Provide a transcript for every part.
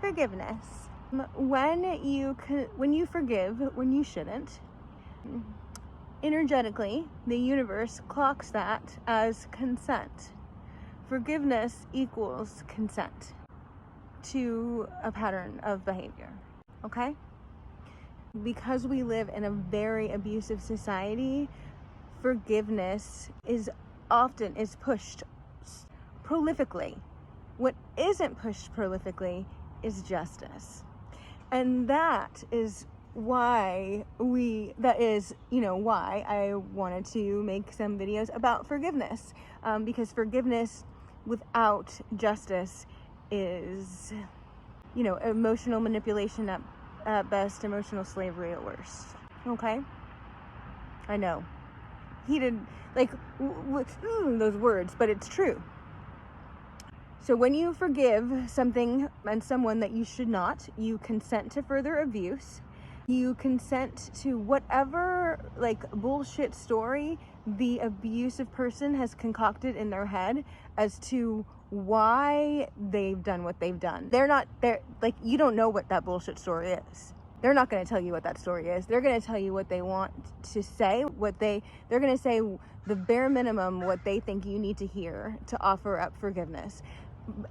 Forgiveness. When you forgive when you shouldn't, energetically, the universe clocks that as consent. Forgiveness equals consent to a pattern of behavior. Okay? Because we live in a very abusive society, forgiveness is pushed prolifically. What isn't pushed prolifically is justice. And that is why why I wanted to make some videos about forgiveness. Because forgiveness without justice is, emotional manipulation at best, emotional slavery at worst. Okay? I know. Heated, those words, but it's true. So when you forgive something and someone that you should not, you consent to further abuse. You consent to whatever bullshit story the abusive person has concocted in their head as to why they've done what they've done. You don't know what that bullshit story is. They're not going to tell you what that story is. They're going to tell you what they want to say, they're going to say the bare minimum, what they think you need to hear to offer up forgiveness.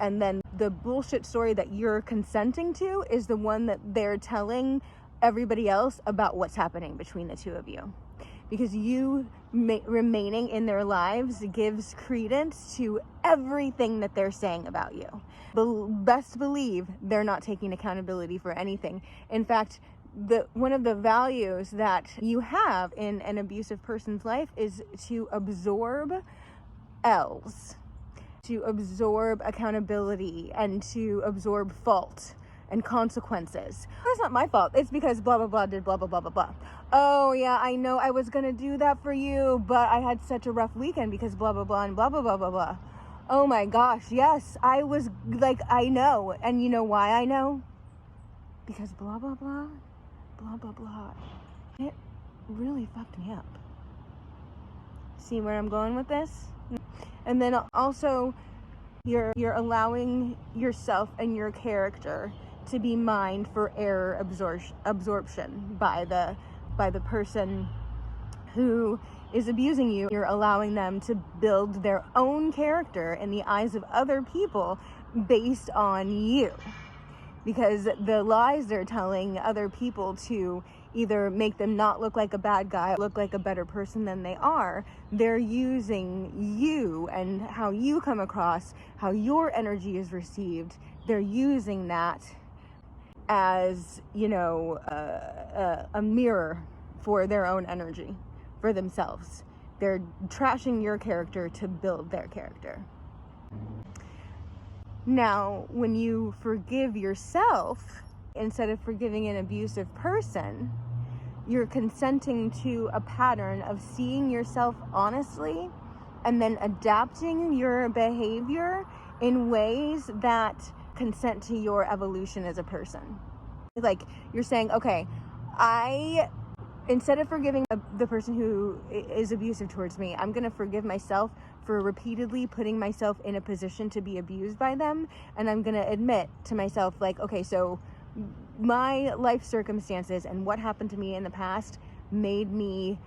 And then the bullshit story that you're consenting to is the one that they're telling everybody else about what's happening between the two of you. Because you remaining in their lives gives credence to everything that they're saying about you. Best believe they're not taking accountability for anything. In fact, one of the values that you have in an abusive person's life is to absorb L's, to absorb accountability, and to absorb fault and consequences. That's not my fault. It's because blah, blah, blah did blah, blah, blah, blah, blah. Oh yeah, I know I was gonna do that for you, but I had such a rough weekend because blah, blah, blah, and blah, blah, blah, blah, blah. Oh my gosh, yes, I was I know. And you know why I know? Because blah, blah, blah, blah, blah, blah. It really fucked me up. See where I'm going with this? And then also, you're allowing yourself and your character to be mined for error absorption by the person who is abusing you. You're allowing them to build their own character in the eyes of other people based on you. Because the lies they're telling other people to either make them not look like a bad guy, look like a better person than they are, they're using you and how you come across, how your energy is received. They're using that as, a mirror for their own energy, for themselves. They're trashing your character to build their character. Now, when you forgive yourself, instead of forgiving an abusive person, you're consenting to a pattern of seeing yourself honestly and then adapting your behavior in ways that consent to your evolution as a person. You're saying, okay, instead of forgiving the person who is abusive towards me, I'm going to forgive myself for repeatedly putting myself in a position to be abused by them. And I'm going to admit to myself, okay, so my life circumstances and what happened to me in the past made me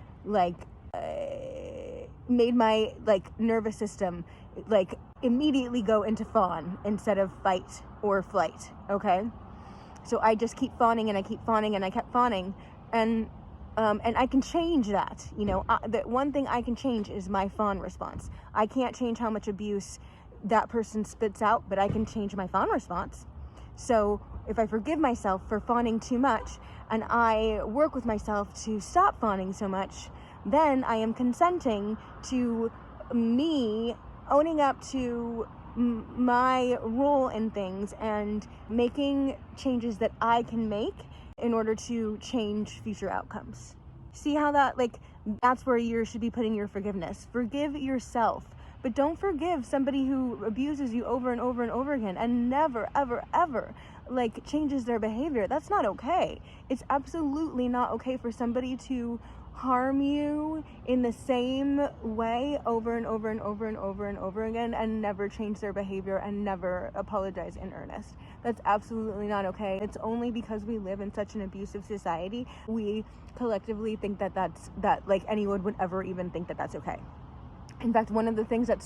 made my nervous system immediately go into fawn instead of fight or flight. Okay. So I just keep fawning and I keep fawning and I kept fawning, and I can change that. The one thing I can change is my fawn response. I can't change how much abuse that person spits out, but I can change my fawn response. So if I forgive myself for fawning too much and I work with myself to stop fawning so much, then I am consenting to me owning up to my role in things and making changes that I can make in order to change future outcomes. See how that's where you should be putting your forgiveness. Forgive yourself, but don't forgive somebody who abuses you over and over and over again and never, ever, ever changes their behavior. That's not okay. It's absolutely not okay for somebody to harm you in the same way over and over and over and over and over again and never change their behavior and never apologize in earnest. That's absolutely not okay. It's only because we live in such an abusive society we collectively think that like anyone would ever even think that that's okay. In fact, one of the things that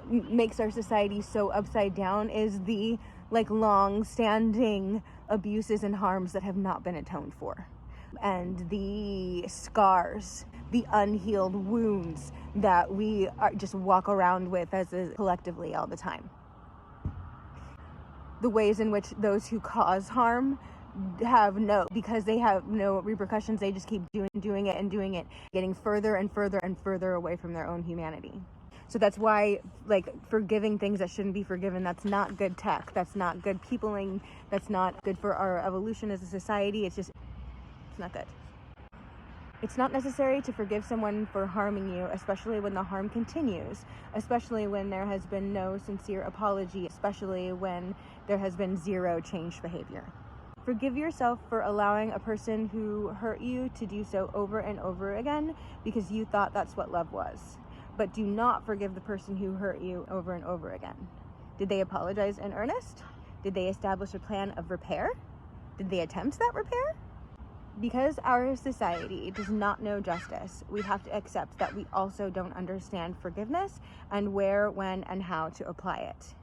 makes our society so upside down is the like long-standing abuses and harms that have not been atoned for, and the scars, the unhealed wounds that we just walk around with collectively all the time. The ways in which those who cause harm because they have no repercussions, they just keep doing it, getting further and further and further away from their own humanity. So that's why, like, forgiving things that shouldn't be forgiven, that's not good tech, that's not good peopling, that's not good for our evolution as a society. It's not good. It's not necessary to forgive someone for harming you, especially when the harm continues, especially when there has been no sincere apology, especially when there has been zero changed behavior. Forgive yourself for allowing a person who hurt you to do so over and over again because you thought that's what love was. But do not forgive the person who hurt you over and over again. Did they apologize in earnest? Did they establish a plan of repair? Did they attempt that repair? Because our society does not know justice, we have to accept that we also don't understand forgiveness and where, when, and how to apply it.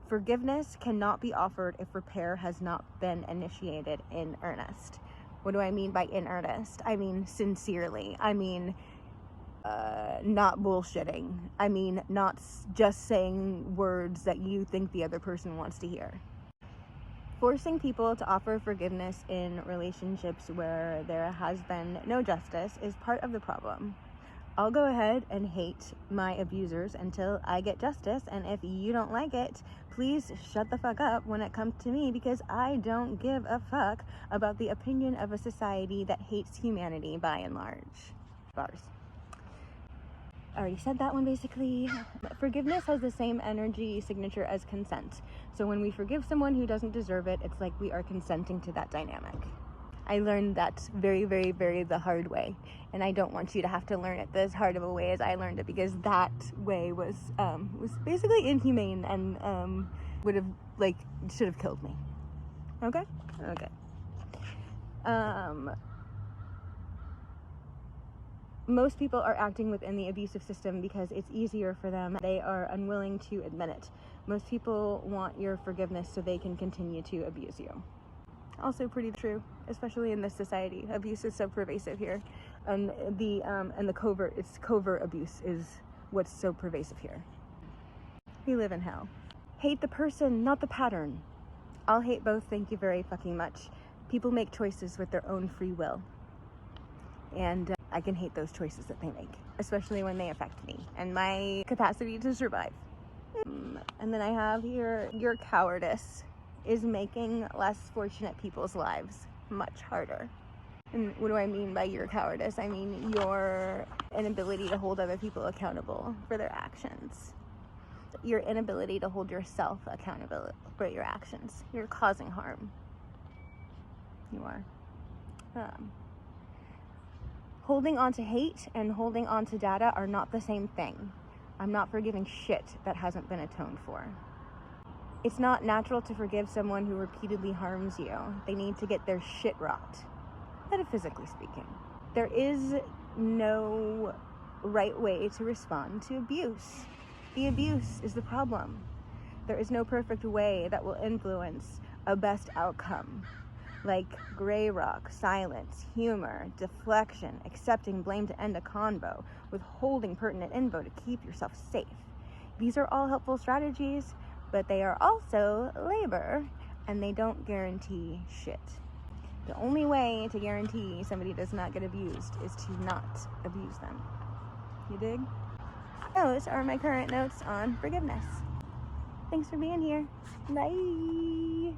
Forgiveness cannot be offered if repair has not been initiated in earnest. What do I mean by in earnest? I mean sincerely. I mean not bullshitting. I mean not just saying words that you think the other person wants to hear. Forcing people to offer forgiveness in relationships where there has been no justice is part of the problem. I'll go ahead and hate my abusers until I get justice, and if you don't like it, please shut the fuck up when it comes to me, because I don't give a fuck about the opinion of a society that hates humanity by and large. Bars. I already said that one basically. Forgiveness has the same energy signature as consent. So when we forgive someone who doesn't deserve it, it's like we are consenting to that dynamic. I learned that very, very, very the hard way. And I don't want you to have to learn it as hard of a way as I learned it, because that way was basically inhumane and should have killed me. Okay? Okay. Most people are acting within the abusive system because it's easier for them. They are unwilling to admit it. Most people want your forgiveness so they can continue to abuse you. Also pretty true, especially in this society. Abuse is so pervasive here. And the covert abuse is what's so pervasive here. We live in hell. Hate the person, not the pattern. I'll hate both, thank you very fucking much. People make choices with their own free will. And I can hate those choices that they make, especially when they affect me and my capacity to survive. And then I have here, your cowardice is making less fortunate people's lives much harder. And what do I mean by your cowardice? I mean your inability to hold other people accountable for their actions. Your inability to hold yourself accountable for your actions. You're causing harm. You are. Holding on to hate and holding on to data are not the same thing. I'm not forgiving shit that hasn't been atoned for. It's not natural to forgive someone who repeatedly harms you. They need to get their shit rocked, metaphysically speaking. There is no right way to respond to abuse. The abuse is the problem. There is no perfect way that will influence a best outcome. Like gray rock, silence, humor, deflection, accepting blame to end a convo, withholding pertinent info to keep yourself safe. These are all helpful strategies, but they are also labor, and they don't guarantee shit. The only way to guarantee somebody does not get abused is to not abuse them. You dig? Those are my current notes on forgiveness. Thanks for being here. Bye.